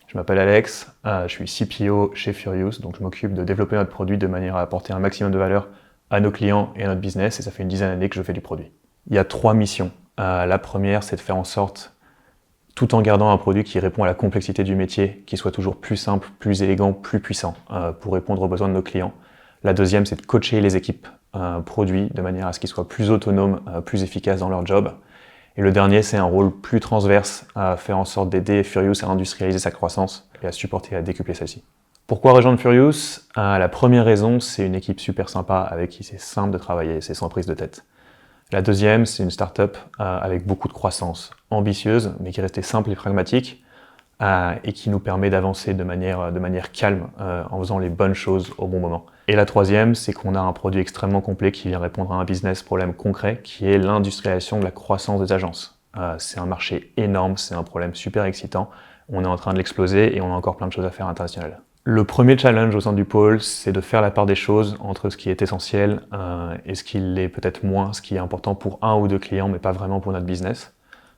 Je m'appelle Alex, je suis CPO chez Furious, donc je m'occupe de développer notre produit de manière à apporter un maximum de valeur à nos clients et à notre business, et ça fait une dizaine d'années que je fais du produit. Il y a 3 missions. La première, c'est de faire en sorte, tout en gardant un produit qui répond à la complexité du métier, qui soit toujours plus simple, plus élégant, plus puissant, pour répondre aux besoins de nos clients. La deuxième, c'est de coacher les équipes produits de manière à ce qu'ils soient plus autonomes, plus efficaces dans leur job. Et le dernier, c'est un rôle plus transverse à faire en sorte d'aider Furious à industrialiser sa croissance et à supporter et à décupler celle-ci. Pourquoi rejoindre Furious ? La première raison, c'est une équipe super sympa avec qui c'est simple de travailler, c'est sans prise de tête. La deuxième, c'est une start-up avec beaucoup de croissance, ambitieuse, mais qui restait simple et pragmatique, et qui nous permet d'avancer de manière calme, en faisant les bonnes choses au bon moment. Et la troisième, c'est qu'on a un produit extrêmement complet qui vient répondre à un business problème concret, qui est l'industrialisation de la croissance des agences. C'est un marché énorme, c'est un problème super excitant, on est en train de l'exploser et on a encore plein de choses à faire à l'international. Le premier challenge au sein du pôle, c'est de faire la part des choses entre ce qui est essentiel et ce qui l'est peut-être moins, ce qui est important pour un ou deux clients, mais pas vraiment pour notre business.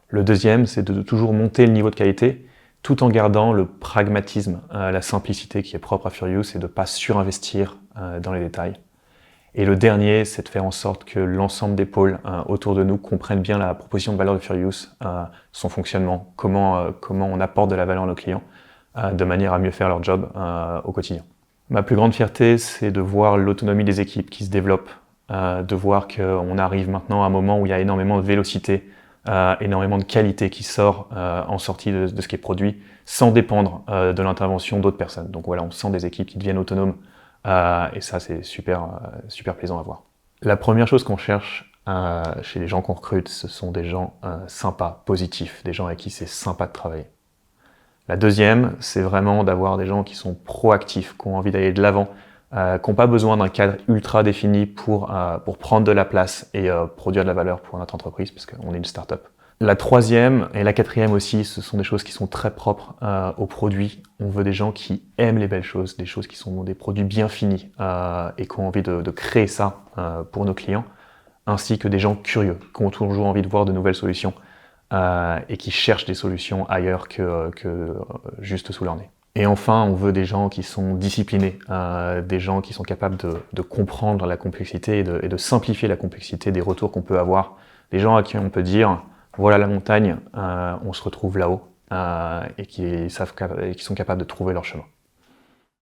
Le deuxième, c'est de toujours monter le niveau de qualité, tout en gardant le pragmatisme, la simplicité qui est propre à Furious et de ne pas surinvestir dans les détails. Et le dernier, c'est de faire en sorte que l'ensemble des pôles autour de nous comprennent bien la proposition de valeur de Furious, son fonctionnement, comment on apporte de la valeur à nos clients, de manière à mieux faire leur job au quotidien. Ma plus grande fierté, c'est de voir l'autonomie des équipes qui se développe, de voir qu'on arrive maintenant à un moment où il y a énormément de vélocité, énormément de qualité qui sort en sortie de ce qui est produit, sans dépendre de l'intervention d'autres personnes. Donc voilà, on sent des équipes qui deviennent autonomes, et ça c'est super plaisant à voir. La première chose qu'on cherche chez les gens qu'on recrute, ce sont des gens sympas, positifs, des gens avec qui c'est sympa de travailler. La deuxième, c'est vraiment d'avoir des gens qui sont proactifs, qui ont envie d'aller de l'avant, qui n'ont pas besoin d'un cadre ultra défini pour prendre de la place et produire de la valeur pour notre entreprise, parce qu'on est une start-up. La troisième et la quatrième aussi, ce sont des choses qui sont très propres aux produits. On veut des gens qui aiment les belles choses, des choses qui sont des produits bien finis et qui ont envie de créer ça pour nos clients, ainsi que des gens curieux, qui ont toujours envie de voir de nouvelles solutions et qui cherchent des solutions ailleurs que juste sous leur nez. Et enfin, on veut des gens qui sont disciplinés, des gens qui sont capables de comprendre la complexité et de simplifier la complexité des retours qu'on peut avoir, des gens à qui on peut dire voilà la montagne, on se retrouve là-haut, et qui sont capables de trouver leur chemin.